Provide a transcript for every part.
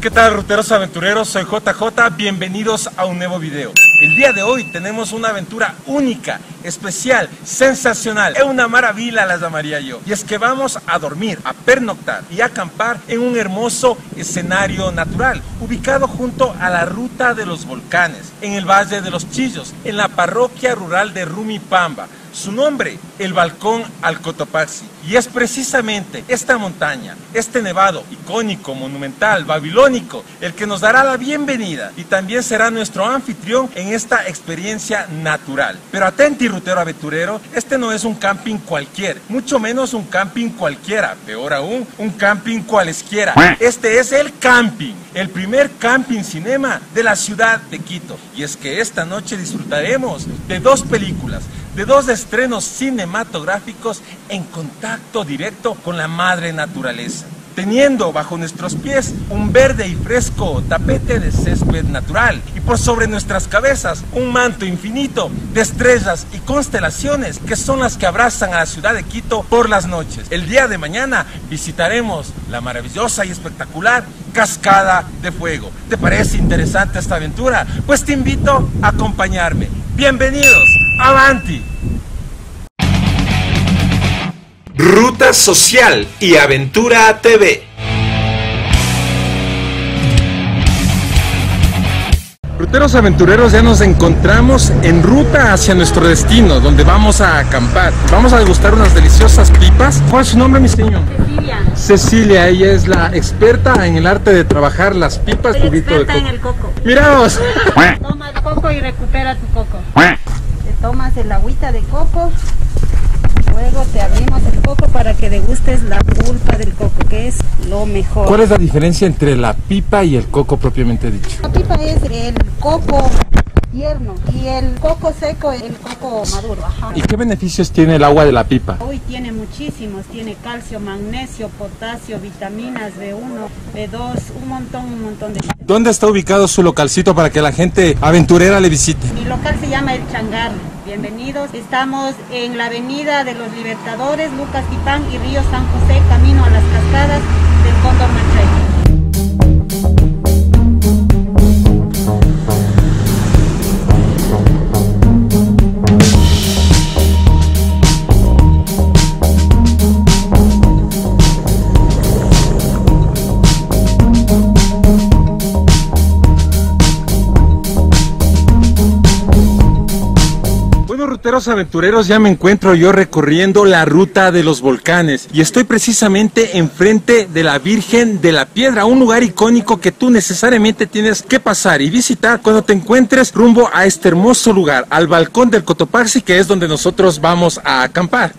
¿Qué tal, ruteros aventureros? Soy JJ, bienvenidos a un nuevo video. El día de hoy tenemos una aventura única, especial, sensacional. Es una maravilla, las llamaría yo. Y es que vamos a dormir, a pernoctar y a acampar en un hermoso escenario natural, ubicado junto a la ruta de los volcanes, en el Valle de los Chillos, en la parroquia rural de Rumipamba. Su nombre, el Balcón al Cotopaxi. Y es precisamente esta montaña, este nevado icónico, monumental, babilónico, el que nos dará la bienvenida y también será nuestro anfitrión en esta experiencia natural. Pero atenti, rutero aventurero, este no es un camping cualquiera, mucho menos un camping cualquiera, peor aún, un camping cualesquiera. Este es el camping, el primer camping cinema de la ciudad de Quito. Y es que esta noche disfrutaremos de dos películas, de dos estrenos cinematográficos en contacto directo con la madre naturaleza, teniendo bajo nuestros pies un verde y fresco tapete de césped natural y por sobre nuestras cabezas un manto infinito de estrellas y constelaciones que son las que abrazan a la ciudad de Quito por las noches. El día de mañana visitaremos la maravillosa y espectacular Cascada de Fuego. ¿Te parece interesante esta aventura? Pues te invito a acompañarme. Bienvenidos, avanti. Ruta Social y Aventura TV. Ruteros aventureros, ya nos encontramos en ruta hacia nuestro destino, donde vamos a acampar. Vamos a degustar unas deliciosas pipas. ¿Cuál es su nombre, mi señor? Cecilia. Cecilia, ella es la experta en el arte de trabajar las pipas. Soy experta en el coco. ¡Miraos! Toma el coco y recupera tu coco. Te tomas el agüita de coco. Luego te abrimos el coco para que degustes la pulpa del coco, que es lo mejor. ¿Cuál es la diferencia entre la pipa y el coco propiamente dicho? La pipa es el coco tierno y el coco seco es el coco maduro. Ajá. ¿Y qué beneficios tiene el agua de la pipa? Hoy tiene muchísimos, tiene calcio, magnesio, potasio, vitaminas B1, B2, un montón de... ¿Dónde está ubicado su localcito para que la gente aventurera le visite? Mi local se llama El Changar. Bienvenidos. Estamos en la avenida de los Libertadores, Lucas Tipán y Río San José, camino a las cascadas del Cóndor Machaca. Ruteros aventureros, ya me encuentro yo recorriendo la ruta de los volcanes y estoy precisamente enfrente de la Virgen de la Piedra, un lugar icónico que tú necesariamente tienes que pasar y visitar cuando te encuentres rumbo a este hermoso lugar, al Balcón del Cotopaxi, que es donde nosotros vamos a acampar.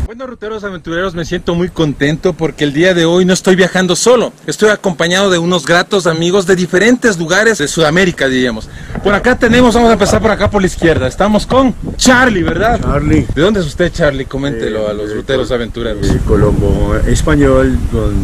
Bueno, ruteros aventureros, me siento muy contento porque el día de hoy no estoy viajando solo, estoy acompañado de unos gratos amigos de diferentes lugares de Sudamérica, diríamos. Por acá tenemos, vamos a empezar por acá por la izquierda, estamos con Charlie, ¿verdad? Charlie. ¿De dónde es usted, Charlie? Coméntelo a los ruteros aventureros. Colombo, español, con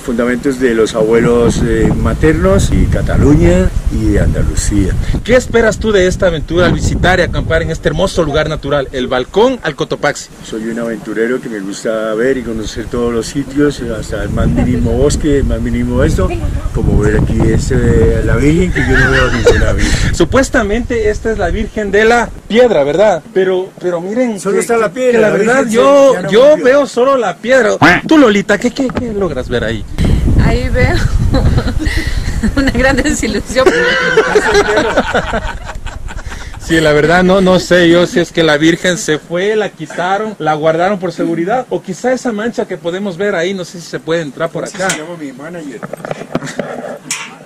fundamentos de los abuelos maternos, y Cataluña y Andalucía. ¿Qué esperas tú de esta aventura al visitar y acampar en este hermoso lugar natural, el Balcón al Cotopaxi? Soy un aventurero que me gusta ver y conocer todos los sitios, hasta el más mínimo bosque, el más mínimo esto, como ver aquí la Virgen, que yo no veo ninguna Virgen. Supuestamente esta es la Virgen de la Piedra, ¿verdad? Pero miren, solo está la piedra. Que la verdad yo veo solo la piedra. Tú, Lolita, ¿qué logras ver ahí? Ahí veo una gran desilusión. Sí, la verdad no sé yo si es que la Virgen se fue, la quitaron, la guardaron por seguridad, o quizá esa mancha que podemos ver ahí, no sé si se puede entrar por acá. Se llama mi manager.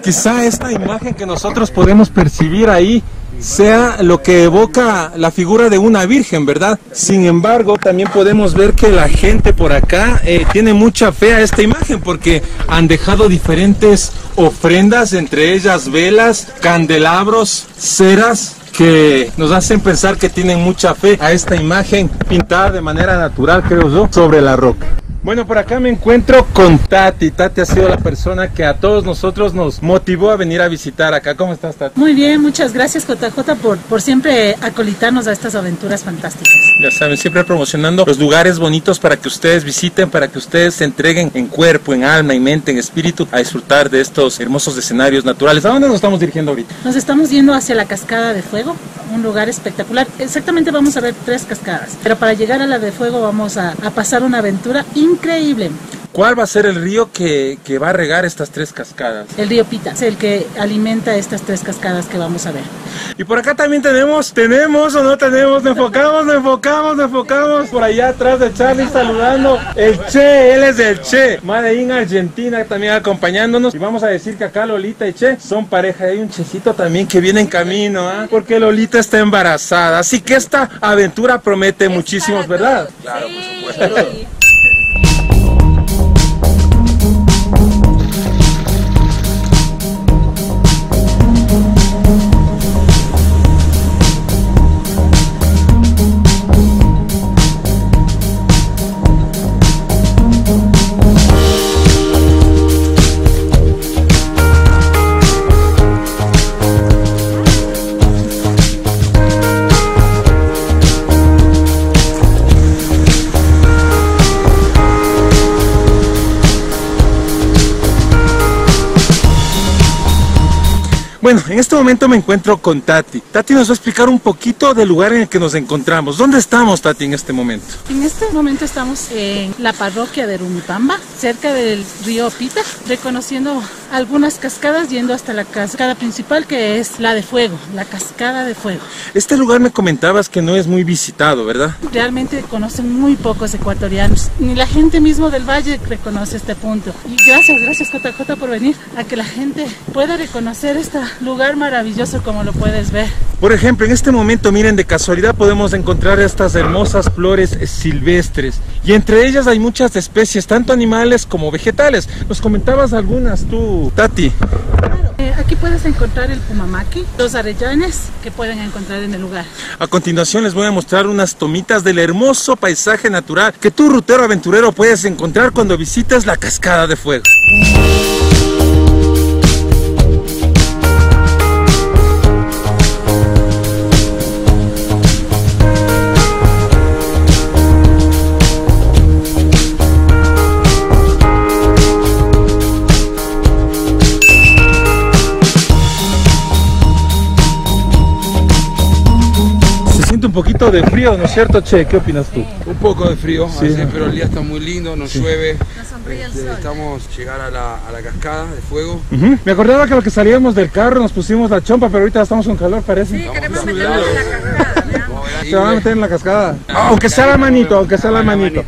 Quizá esta imagen que nosotros podemos percibir ahí sea lo que evoca la figura de una virgen, ¿verdad? Sin embargo, también podemos ver que la gente por acá tiene mucha fe a esta imagen porque han dejado diferentes ofrendas, entre ellas velas, candelabros, ceras, que nos hacen pensar que tienen mucha fe a esta imagen pintada de manera natural, creo yo, sobre la roca. Bueno, por acá me encuentro con Tati. Tati ha sido la persona que a todos nosotros nos motivó a venir a visitar acá. ¿Cómo estás, Tati? Muy bien, muchas gracias JJ por siempre acolitarnos a estas aventuras fantásticas. Ya saben, siempre promocionando los lugares bonitos para que ustedes visiten, para que ustedes se entreguen en cuerpo, en alma, en mente, en espíritu a disfrutar de estos hermosos escenarios naturales. ¿A dónde nos estamos dirigiendo ahorita? Nos estamos yendo hacia la Cascada de Fuego, un lugar espectacular. Exactamente vamos a ver 3 cascadas, pero para llegar a la de Fuego vamos a pasar una aventura increíble. ¿Cuál va a ser el río que va a regar estas 3 cascadas? El río Pita es el que alimenta estas 3 cascadas que vamos a ver. Y por acá también tenemos o no tenemos, nos enfocamos por allá atrás de Charlie saludando el Che, él es el Che, Made in Argentina también acompañándonos, y vamos a decir que acá Lolita y Che son pareja, y hay un Checito también que viene en camino, porque Lolita está embarazada, así que esta aventura promete muchísimos, ¿verdad? Claro, por supuesto. Sí. Bueno, en este momento me encuentro con Tati. Tati nos va a explicar un poquito del lugar en el que nos encontramos. ¿Dónde estamos, Tati, en este momento? En este momento estamos en la parroquia de Rumipamba, cerca del río Pita, reconociendo algunas cascadas, yendo hasta la cascada principal, que es la de Fuego, la Cascada de Fuego. Este lugar me comentabas que no es muy visitado, ¿verdad? Realmente conocen muy pocos ecuatorianos, ni la gente mismo del valle reconoce este punto. Y gracias JJ por venir a que la gente pueda reconocer este lugar maravilloso como lo puedes ver. Por ejemplo, en este momento, miren, de casualidad podemos encontrar estas hermosas flores silvestres, y entre ellas hay muchas especies, tanto animales como vegetales. Nos comentabas algunas tú, Tati. Claro. Aquí puedes encontrar el pumamaqui, los arellanes que pueden encontrar en el lugar. A continuación les voy a mostrar unas tomitas del hermoso paisaje natural que tú, rutero aventurero, puedes encontrar cuando visites la Cascada de Fuego. Un poquito de frío, ¿no es cierto, Che? ¿Qué opinas tú? Un poco de frío, sí, así, pero el día está muy lindo, no llueve. Nos sonríe el sol. Estamos llegar a la cascada de fuego. Me acordaba que lo que salíamos del carro nos pusimos la chompa, pero ahorita estamos con calor, parece. Sí, queremos meternos en la cascada, veamos. Se van a meter en la cascada. Aunque sea la manito, aunque sea la manito.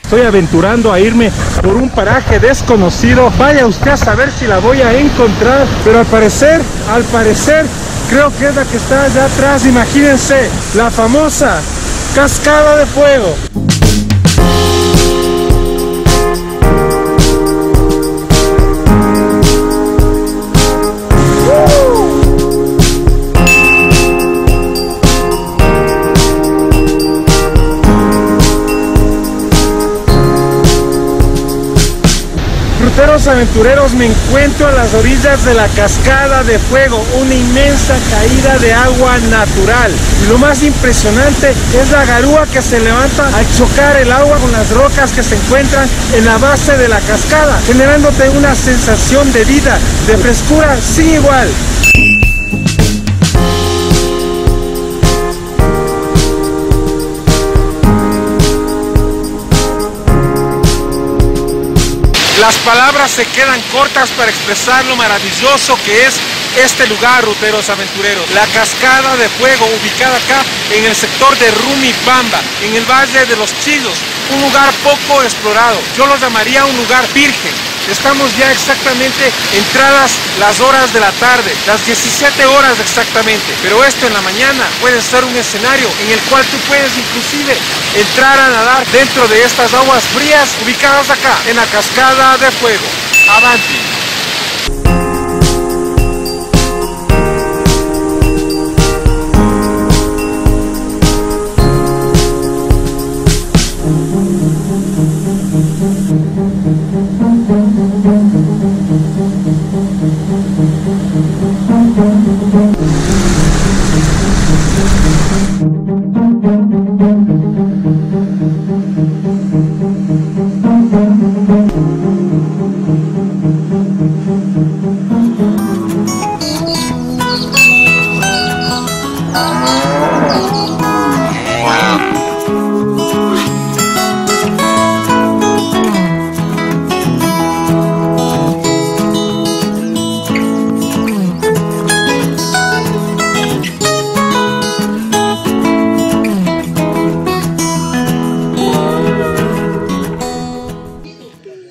Estoy aventurando a irme por un paraje desconocido. Vaya usted a saber si la voy a encontrar, pero al parecer, creo que es la que está allá atrás. Imagínense, la famosa Cascada de Fuego. Ruteros aventureros, me encuentro a las orillas de la Cascada de Fuego, una inmensa caída de agua natural. Y lo más impresionante es la garúa que se levanta al chocar el agua con las rocas que se encuentran en la base de la cascada, generándote una sensación de vida, de frescura sin igual. Las palabras se quedan cortas para expresar lo maravilloso que es este lugar, ruteros aventureros. La Cascada de Fuego, ubicada acá en el sector de Rumipamba, en el Valle de los Chillos, un lugar poco explorado. Yo lo llamaría un lugar virgen. Estamos ya exactamente entradas las horas de la tarde, las 17 horas exactamente. Pero esto en la mañana puede ser un escenario en el cual tú puedes inclusive entrar a nadar dentro de estas aguas frías ubicadas acá en la Cascada de Fuego. ¡Avanti!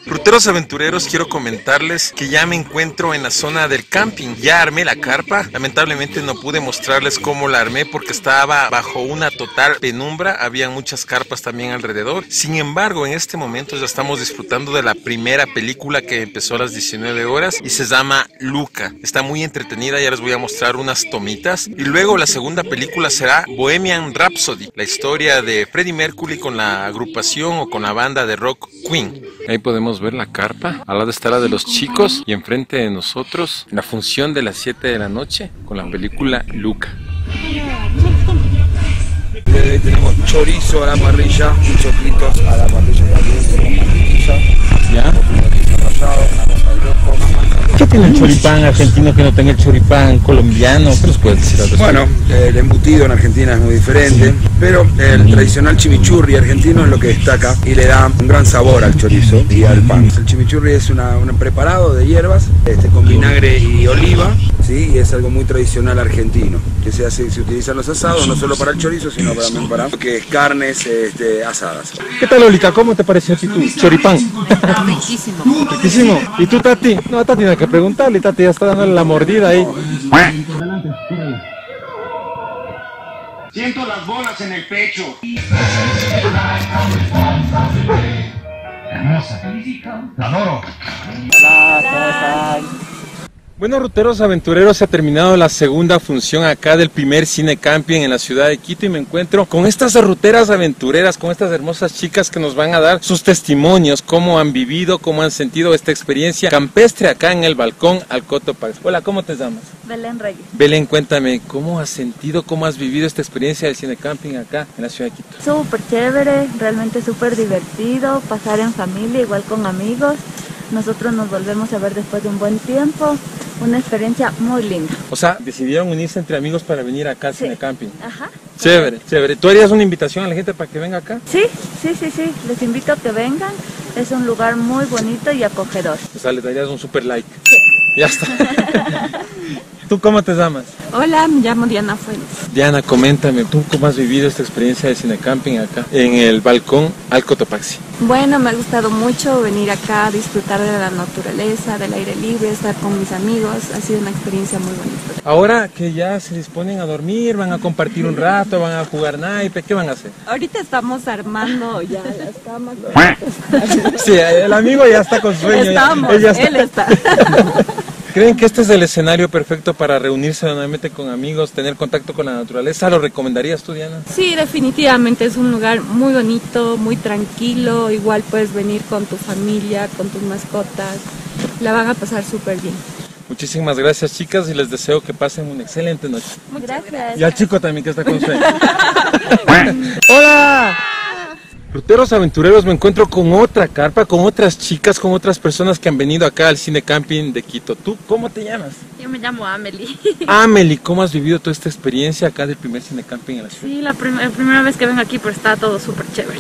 Ruteros aventureros, quiero comentarles que ya me encuentro en la zona del camping. Ya armé la carpa. Lamentablemente no pude mostrarles cómo la armé porque estaba bajo una total penumbra. Había muchas carpas también alrededor. Sin embargo, en este momento ya estamos disfrutando de la primera película que empezó a las 19 horas y se llama Luca. Está muy entretenida, ya les voy a mostrar unas tomitas. Y luego la segunda película será Bohemian Rhapsody, la historia de Freddie Mercury con la agrupación o con la banda de rock Queen. Ahí podemos ver la carpa, al lado está la de los chicos y enfrente de nosotros la función de las 7 de la noche con la película Luca. Tenemos chorizo a la parrilla y choclitos a la parrilla también. ¿Ya? ¿Qué tiene el choripán argentino que no tenga el choripán colombiano? ¿Qué nos puedes decir al respecto? Bueno, el embutido en Argentina es muy diferente, pero el tradicional chimichurri argentino es lo que destaca y le da un gran sabor al chorizo y al pan. El chimichurri es un preparado de hierbas con vinagre y oliva, ¿sí? Y es algo muy tradicional argentino, que se utiliza en los asados, no solo para el chorizo, sino también para lo que es carnes asadas. ¿Qué tal, Lolita? ¿Cómo te pareció a ti tu choripán? Riquísimo. Riquísimo. ¿Y tú, Tati? No, Tati no hay que preguntarle, Tati ya está dándole la mordida ahí. Siento las bolas en el pecho. Hermosa. La adoro. Hola, ¿cómo están? Bueno, ruteros aventureros, se ha terminado la segunda función acá del primer cine camping en la ciudad de Quito y me encuentro con estas ruteras aventureras, con estas hermosas chicas que nos van a dar sus testimonios, cómo han vivido, cómo han sentido esta experiencia campestre acá en el balcón al Cotopaxi. Hola, ¿cómo te llamas? Belén Reyes. Belén, cuéntame, ¿cómo has sentido, cómo has vivido esta experiencia del cine camping acá en la ciudad de Quito? Súper chévere, realmente súper divertido, pasar en familia, igual con amigos. Nosotros nos volvemos a ver después de un buen tiempo, una experiencia muy linda. O sea, decidieron unirse entre amigos para venir acá al cine camping. Ajá. Chévere, chévere. ¿Tú harías una invitación a la gente para que venga acá? Sí, les invito a que vengan, es un lugar muy bonito y acogedor. O sea, le darías un super like. Sí. Ya está. ¿Tú cómo te llamas? Hola, me llamo Diana Fuentes. Diana, coméntame, ¿tú cómo has vivido esta experiencia de cine camping acá en el balcón al Cotopaxi? Bueno, me ha gustado mucho venir acá, disfrutar de la naturaleza, del aire libre, estar con mis amigos. Ha sido una experiencia muy bonita. Ahora que ya se disponen a dormir, van a compartir un rato, van a jugar naipe, ¿qué van a hacer? Ahorita estamos armando ya las camas. Sí, el amigo ya está con sueño. Estamos, él está. ¿Creen que este es el escenario perfecto para reunirse nuevamente con amigos, tener contacto con la naturaleza? ¿Lo recomendarías tú, Diana? Sí, definitivamente es un lugar muy bonito, muy tranquilo. Igual puedes venir con tu familia, con tus mascotas. La van a pasar súper bien. Muchísimas gracias, chicas, y les deseo que pasen una excelente noche. Muchas gracias. Y al chico también que está con sueño. ¡Hola! Ruteros aventureros, me encuentro con otra carpa, con otras chicas, con otras personas que han venido acá al cine camping de Quito. ¿Tú cómo te llamas? Yo me llamo Amelie. Amelie, ¿cómo has vivido toda esta experiencia acá del primer cine camping en la ciudad? Sí, la primera vez que vengo aquí, pero está todo súper chévere.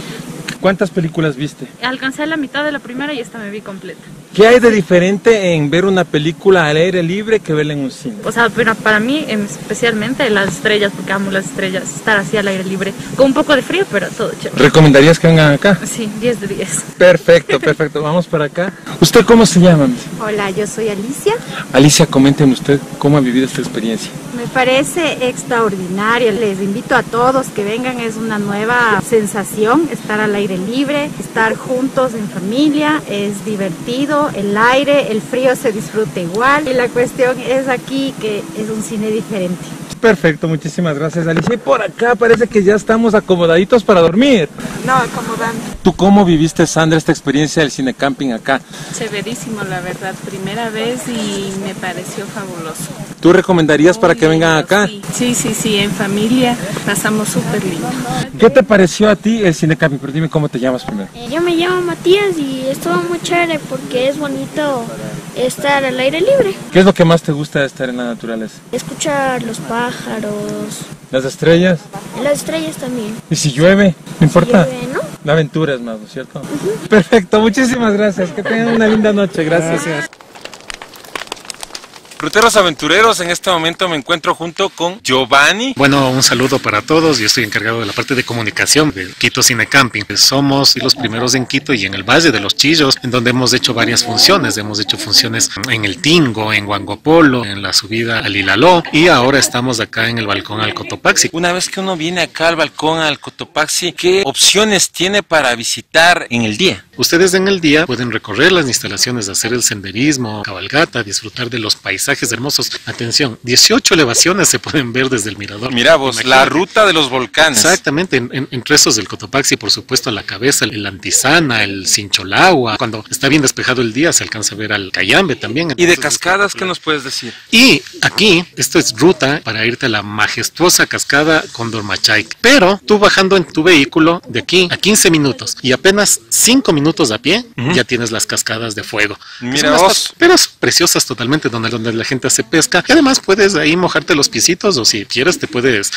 ¿Cuántas películas viste? Alcancé la mitad de la primera y esta me vi completa. ¿Qué hay de diferente en ver una película al aire libre que verla en un cine? O sea, pero para mí especialmente las estrellas, porque amo las estrellas, estar así al aire libre, con un poco de frío, pero todo chévere. ¿Recomendarías que vengan acá? Sí, 10 de 10. Perfecto, perfecto, vamos para acá. ¿Usted cómo se llama? Hola, yo soy Alicia. Alicia, coménteme usted cómo ha vivido esta experiencia. Me parece extraordinaria, les invito a todos que vengan, es una nueva sensación estar al aire libre, estar juntos en familia, es divertido, el aire, el frío se disfruta igual y la cuestión es aquí que es un cine diferente. Perfecto, muchísimas gracias, Alicia. Y por acá parece que ya estamos acomodaditos para dormir. No, acomodando. ¿Tú cómo viviste, Sandra, esta experiencia del cine camping acá? Severísimo, la verdad. Primera vez y me pareció fabuloso. ¿Tú recomendarías para que vengan acá? Sí, en familia pasamos súper lindo. ¿Qué te pareció a ti el cine camping? Pero dime cómo te llamas primero. Yo me llamo Matías y estuvo muy chévere porque es bonito estar al aire libre. ¿Qué es lo que más te gusta de estar en la naturaleza? Escuchar los pájaros. ¿Las estrellas? Las estrellas también. ¿Y si llueve? ¿No importa? Si llueve, ¿no? La aventura es más, ¿no es cierto? Perfecto, muchísimas gracias. Que tengan una linda noche. Gracias. Ruteros aventureros, en este momento me encuentro junto con Giovanni. Bueno, un saludo para todos. Yo estoy encargado de la parte de comunicación de Quito Cine Camping. Somos los primeros en Quito y en el Valle de los Chillos, en donde hemos hecho varias funciones. Hemos hecho funciones en el Tingo, en Huangopolo, en la subida al Ilaló, y ahora estamos acá en el balcón al Cotopaxi. Una vez que uno viene acá al balcón al Cotopaxi, ¿qué opciones tiene para visitar en el día? Ustedes en el día pueden recorrer las instalaciones, hacer el senderismo, cabalgata, disfrutar de los paisajes hermosos. Atención, 18 elevaciones se pueden ver desde el mirador. Mira vos, la ruta de los volcanes. Exactamente, en trezos del Cotopaxi, por supuesto, a la cabeza, el Antizana, el Sincholagua. Cuando está bien despejado el día se alcanza a ver al Cayambe también. Entonces, ¿y de cascadas qué nos puedes decir? Y aquí, esto es ruta para irte a la majestuosa cascada Condormachay. Pero tú bajando en tu vehículo de aquí a 15 minutos y apenas 5 minutos a pie, ya tienes las cascadas de fuego. Mira vos. Pero preciosas totalmente, donde la gente hace pesca. Y además puedes ahí mojarte los piecitos, o si quieres te puedes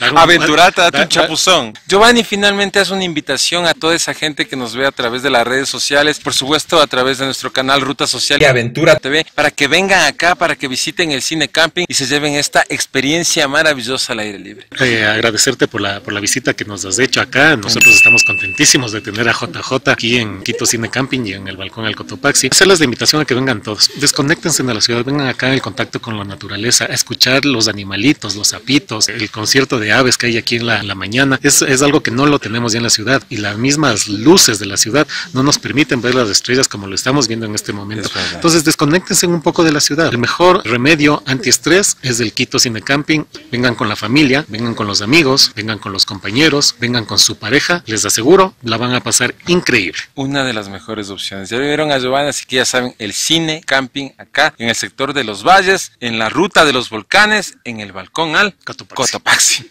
aventurarte, date un chapuzón. Giovanni finalmente hace una invitación a toda esa gente que nos ve a través de las redes sociales, por supuesto a través de nuestro canal Ruta Social y Aventura TV, para que vengan acá, para que visiten el cine camping y se lleven esta experiencia maravillosa al aire libre. Agradecerte por la visita que nos has hecho acá. Nosotros estamos contentísimos de tener a JJ aquí en Quito Cine Camping y en el balcón al Cotopaxi. Hacerles la invitación a que vengan todos. Desconéctense de la ciudad, vengan acá en el contacto con la naturaleza, a escuchar los animalitos, los sapitos, el concierto de aves que hay aquí en la mañana. Es algo que no lo tenemos ya en la ciudad, y las mismas luces de la ciudad no nos permiten ver las estrellas como lo estamos viendo en este momento. Entonces desconéctense un poco de la ciudad. El mejor remedio antiestrés es el Quito Cine Camping. Vengan con la familia, vengan con los amigos, vengan con los compañeros, vengan con su pareja. Les aseguro, la van a pasar increíble. Una de las mejores opciones. Ya vieron a Giovanni, así que ya saben, el cine camping acá en el sector de los valles, en la ruta de los volcanes, en el balcón al Cotopaxi.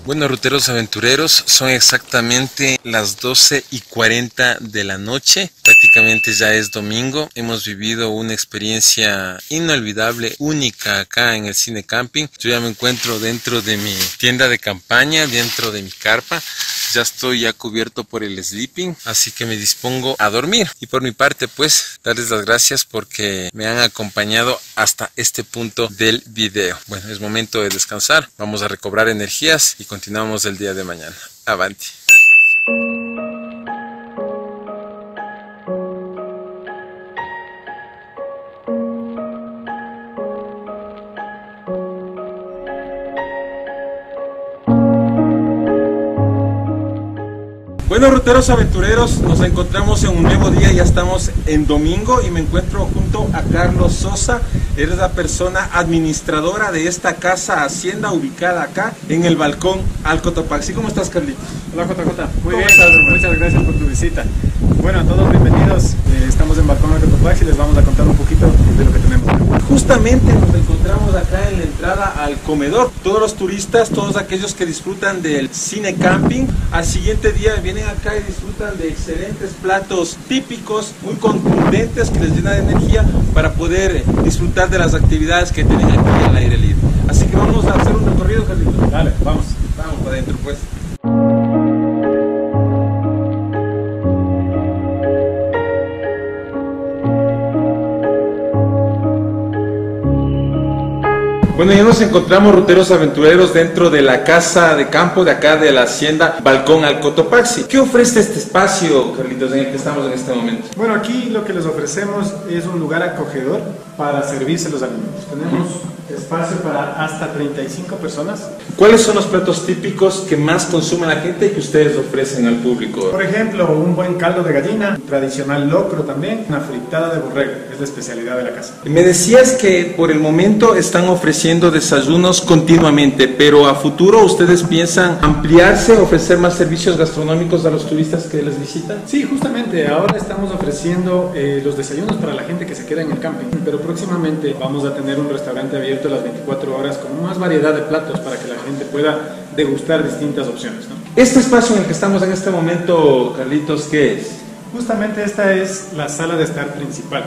Bueno, ruteros aventureros, son exactamente las 12:40 de la noche. Prácticamente ya es domingo. Hemos vivido una experiencia inolvidable, única acá en el cine camping. Yo ya me encuentro dentro de mi tienda de campaña, dentro de mi carpa. Ya estoy ya cubierto por el sleeping, así que me dispongo a dormir. Y por mi parte, pues, darles las gracias porque me han acompañado hasta este punto del video. Bueno, es momento de descansar. Vamos a recobrar energías y continuamos el día de mañana. Avanti. Bueno, ruteros aventureros, nos encontramos en un nuevo día, ya estamos en domingo y me encuentro junto a Carlos Sosa. Él es la persona administradora de esta casa hacienda ubicada acá en el balcón al Cotopaxi. ¿Cómo estás, Carlitos? Hola, JJ. Muy bien, muchas gracias por tu visita. Bueno, a todos bienvenidos. Estamos en balcón al Cotopaxi y les vamos a contar un poquito de lo que tenemos. Justamente nos encontramos acá en la entrada al comedor. Todos los turistas, todos aquellos que disfrutan del cine camping, al siguiente día vienen acá y disfrutan de excelentes platos típicos, muy contundentes, que les llenan de energía para poder disfrutar de las actividades que tienen aquí al aire libre. Así que vamos a hacer un recorrido, Carlitos. Dale, vamos. Vamos para adentro, pues. Bueno, ya nos encontramos, ruteros aventureros, dentro de la casa de campo de acá de la hacienda Balcón al Cotopaxi. ¿Qué ofrece este espacio, Carlitos, en el que estamos en este momento? Bueno, aquí lo que les ofrecemos es un lugar acogedor para servirse los alimentos. Tenemos espacio para hasta 35 personas. ¿Cuáles son los platos típicos que más consume la gente y que ustedes ofrecen al público? Por ejemplo, un buen caldo de gallina, tradicional locro también, una fritada de borrego, es la especialidad de la casa. Me decías que por el momento están ofreciendo desayunos continuamente, pero a futuro ustedes piensan ampliarse, ofrecer más servicios gastronómicos a los turistas que les visitan. Sí, justamente, ahora estamos ofreciendo los desayunos para la gente que se queda en el camping, pero próximamente vamos a tener un restaurante abierto a las 24 horas con más variedad de platos para que la gente pueda degustar distintas opciones, ¿no? Este espacio en el que estamos en este momento, Carlitos, ¿qué es? Justamente esta es la sala de estar principal,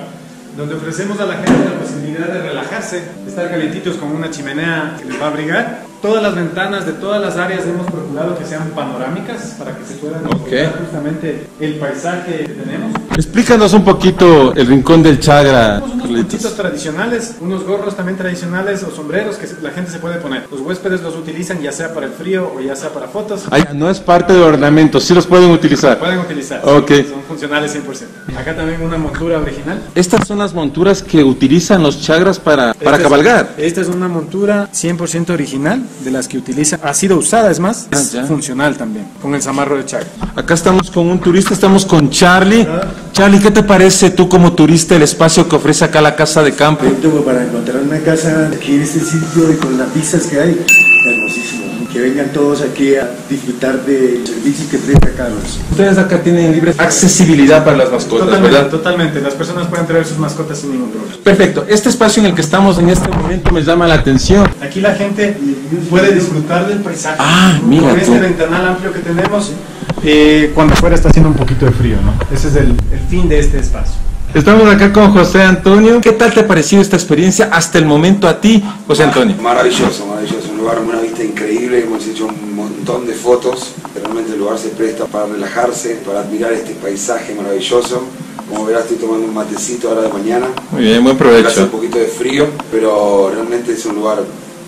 donde ofrecemos a la gente la posibilidad de relajarse, de estar calientitos con una chimenea que les va a abrigar. Todas las ventanas de todas las áreas hemos procurado que sean panorámicas para que se puedan disfrutar justamente el paisaje que tenemos. Explícanos un poquito el rincón del Chagra. Tenemos unos ponchitos tradicionales, unos gorros también tradicionales o sombreros que la gente se puede poner. Los huéspedes los utilizan ya sea para el frío o ya sea para fotos. Ay, no es parte de ornamentos, sí los pueden utilizar. Pueden utilizar, okay. Son funcionales 100%. Acá también una montura original. Estas son las monturas que utilizan los Chagras para cabalgar. Esta es una montura 100% original, de las que utiliza, ha sido usada, es más, es funcional también, con el zamarro de Chagra. Acá estamos con un turista, estamos con Charlie. Charlie, ¿qué te parece tú como turista el espacio que ofrece acá la casa de campo? Para encontrar una casa aquí en este sitio y con las vistas que hay, hermosísimo. Que vengan todos aquí a disfrutar de servicios que presta Carlos. Ustedes acá tienen libre accesibilidad para las mascotas, totalmente, ¿verdad? Totalmente, las personas pueden traer sus mascotas sin ningún problema. Perfecto, este espacio en el que estamos en este momento me llama la atención. Aquí la gente puede disfrutar del paisaje. Ah, mira con tú. este ventanal amplio que tenemos, cuando afuera está haciendo un poquito de frío, ¿no? Ese es el fin de este espacio. Estamos acá con José Antonio. ¿Qué tal te ha parecido esta experiencia hasta el momento a ti, José Antonio? Maravilloso, maravilloso. Un lugar con una vista increíble. Hemos hecho un montón de fotos. Realmente el lugar se presta para relajarse, para admirar este paisaje maravilloso. Como verás, estoy tomando un matecito ahora de mañana. Muy bien, buen provecho. Hace un poquito de frío, pero realmente es un lugar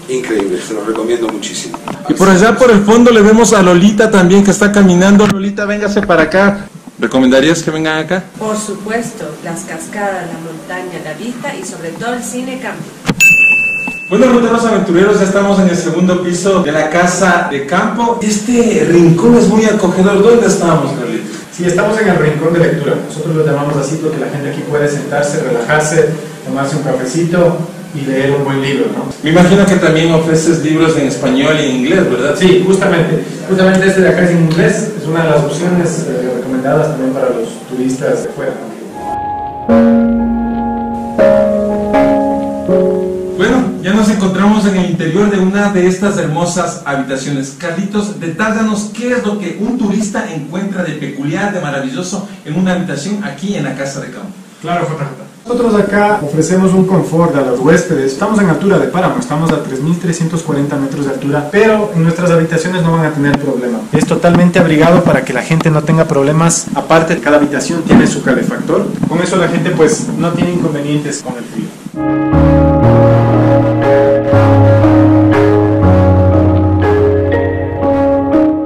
increíble. Se lo recomiendo muchísimo. Y por allá por el fondo le vemos a Lolita también que está caminando. Lolita, véngase para acá. ¿Recomendarías que vengan acá? Por supuesto, las cascadas, la montaña, la vista y sobre todo el cine camping. Bueno, ruteros aventureros, ya estamos en el segundo piso de la casa de campo. Este rincón es muy acogedor. ¿Dónde estamos, Carlitos? Sí, estamos en el rincón de lectura. Nosotros lo llamamos así porque la gente aquí puede sentarse, relajarse, tomarse un cafecito y leer un buen libro, ¿no? Me imagino que también ofreces libros en español y en inglés, ¿verdad? Sí, justamente este de acá es en inglés, es una de las opciones recomendadas también para los turistas de fuera, ¿no? Bueno, ya nos encontramos en el interior de una de estas hermosas habitaciones. Carlitos, detállanos qué es lo que un turista encuentra de peculiar, de maravilloso en una habitación aquí en la casa de campo. Claro, JJ. Nosotros acá ofrecemos un confort a los huéspedes. Estamos en altura de páramo, estamos a 3.340 metros de altura, pero en nuestras habitaciones no van a tener problema. Es totalmente abrigado para que la gente no tenga problemas. Aparte, cada habitación tiene su calefactor. Con eso la gente pues no tiene inconvenientes con el frío.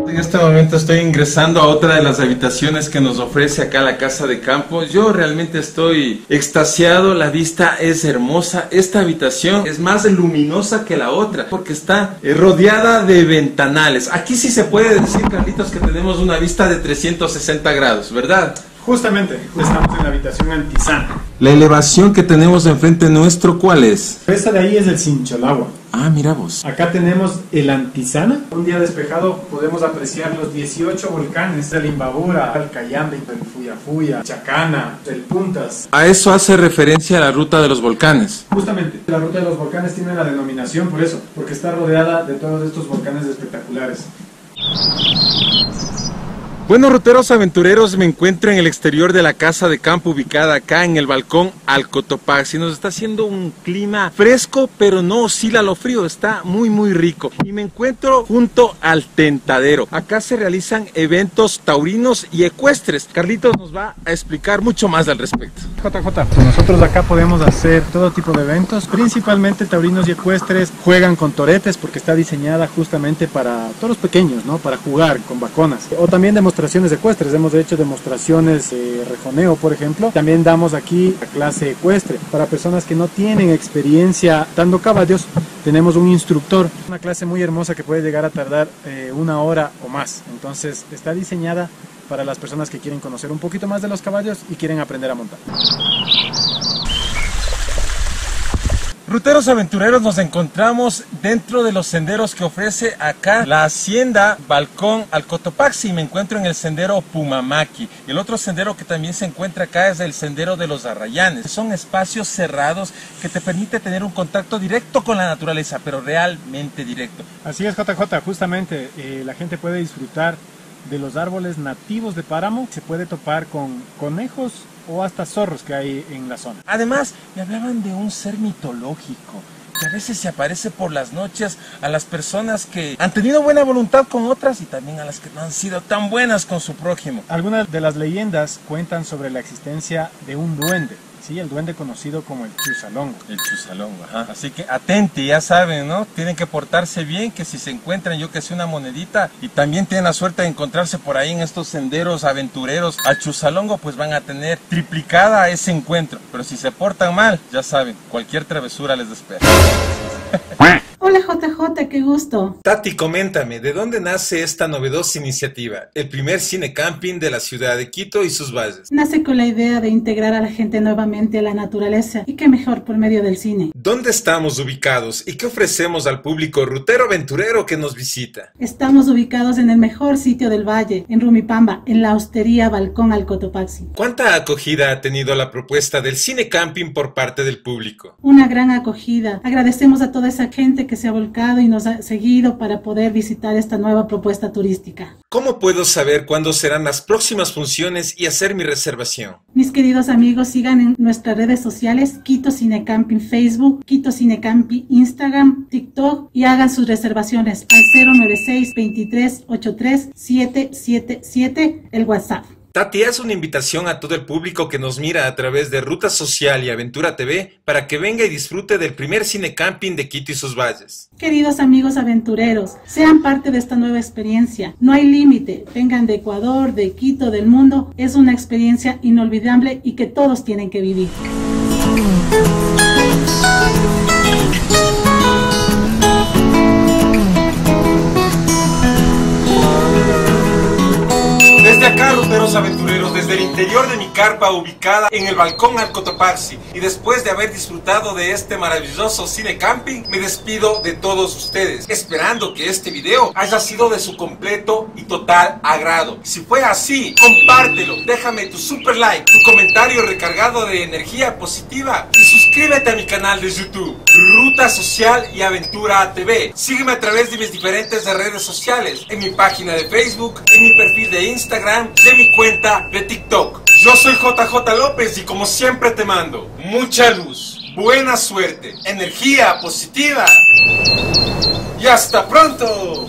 En este momento estoy ingresando a otra de las habitaciones que nos ofrece acá la casa de campo. Yo realmente estoy extasiado, la vista es hermosa. Esta habitación es más luminosa que la otra porque está rodeada de ventanales. Aquí sí se puede decir, Carlitos, que tenemos una vista de 360 grados, ¿verdad? Justamente, estamos en la habitación Antizana. La elevación que tenemos enfrente nuestro, ¿cuál es? Esta de ahí es el Sincholagua. Ah, mira vos. Acá tenemos el Antizana. Un día despejado podemos apreciar los 18 volcanes, el Imbabura, el Cayambe, el Fuyafuya, Chacana, el Puntas. A eso hace referencia la ruta de los volcanes. Justamente, la ruta de los volcanes tiene la denominación por eso, porque está rodeada de todos estos volcanes espectaculares. Bueno, ruteros aventureros, me encuentro en el exterior de la casa de campo ubicada acá en el balcón al Cotopaxi. Nos está haciendo un clima fresco, pero no oscila lo frío, está muy rico. Y me encuentro junto al Tentadero. Acá se realizan eventos taurinos y ecuestres. Carlitos nos va a explicar mucho más al respecto. JJ, nosotros acá podemos hacer todo tipo de eventos, principalmente taurinos y ecuestres. Juegan con toretes porque está diseñada justamente para toros pequeños, ¿no? Para jugar con vaconas. O también demostraciones demostraciones ecuestres, hemos hecho demostraciones de rejoneo, por ejemplo. También damos aquí la clase ecuestre para personas que no tienen experiencia dando caballos. Tenemos un instructor, una clase muy hermosa que puede llegar a tardar 1 hora o más. Entonces está diseñada para las personas que quieren conocer un poquito más de los caballos y quieren aprender a montar. Ruteros aventureros, nos encontramos dentro de los senderos que ofrece acá la hacienda Balcón al Cotopaxi. Me encuentro en el sendero Pumamaqui. El otro sendero que también se encuentra acá es el sendero de los Arrayanes. Son espacios cerrados que te permite tener un contacto directo con la naturaleza, pero realmente directo. Así es, JJ, justamente la gente puede disfrutar de los árboles nativos de páramo. Se puede topar con conejos o hasta zorros que hay en la zona. Además, me hablaban de un ser mitológico que a veces se aparece por las noches a las personas que han tenido buena voluntad con otras y también a las que no han sido tan buenas con su prójimo. Algunas de las leyendas cuentan sobre la existencia de un duende. Sí, el duende conocido como el Chusalongo. El Chusalongo, ajá. Así que atenti, ya saben, ¿no? Tienen que portarse bien, que si se encuentran, yo que sé, una monedita y también tienen la suerte de encontrarse por ahí en estos senderos aventureros al Chusalongo, pues van a tener triplicada ese encuentro. Pero si se portan mal, ya saben, cualquier travesura les espera. Hola JJ, qué gusto. Tati, coméntame, ¿de dónde nace esta novedosa iniciativa? El primer cine camping de la ciudad de Quito y sus valles. Nace con la idea de integrar a la gente nuevamente a la naturaleza y qué mejor por medio del cine. ¿Dónde estamos ubicados y qué ofrecemos al público rutero aventurero que nos visita? Estamos ubicados en el mejor sitio del valle, en Rumipamba, en la hostería Balcón al Cotopaxi. ¿Cuánta acogida ha tenido la propuesta del cine camping por parte del público? Una gran acogida. Agradecemos a toda esa gente que se ha volcado y nos ha seguido para poder visitar esta nueva propuesta turística. ¿Cómo puedo saber cuándo serán las próximas funciones y hacer mi reservación? Mis queridos amigos, sigan en nuestras redes sociales, Quito Cine Camping Facebook, Quito Cine Camping Instagram, TikTok y hagan sus reservaciones al 096 23 83 777, el WhatsApp. Tati, haz una invitación a todo el público que nos mira a través de Ruta Social y Aventura TV para que venga y disfrute del primer cine camping de Quito y sus valles. Queridos amigos aventureros, sean parte de esta nueva experiencia. No hay límite, vengan de Ecuador, de Quito, del mundo. Es una experiencia inolvidable y que todos tienen que vivir. Desde acá, ruteros aventureros, desde el interior de mi carpa ubicada en el Balcón al Cotopaxi, y después de haber disfrutado de este maravilloso cine camping, me despido de todos ustedes, esperando que este video haya sido de su completo y total agrado. Si fue así, compártelo, déjame tu super like, tu comentario recargado de energía positiva y suscríbete a mi canal de YouTube, Ruta Social y Aventura TV. Sígueme a través de mis diferentes redes sociales, en mi página de Facebook, en mi perfil de Instagram, de mi cuenta de TikTok. Yo soy JJ López y como siempre te mando mucha luz, buena suerte, energía positiva y hasta pronto.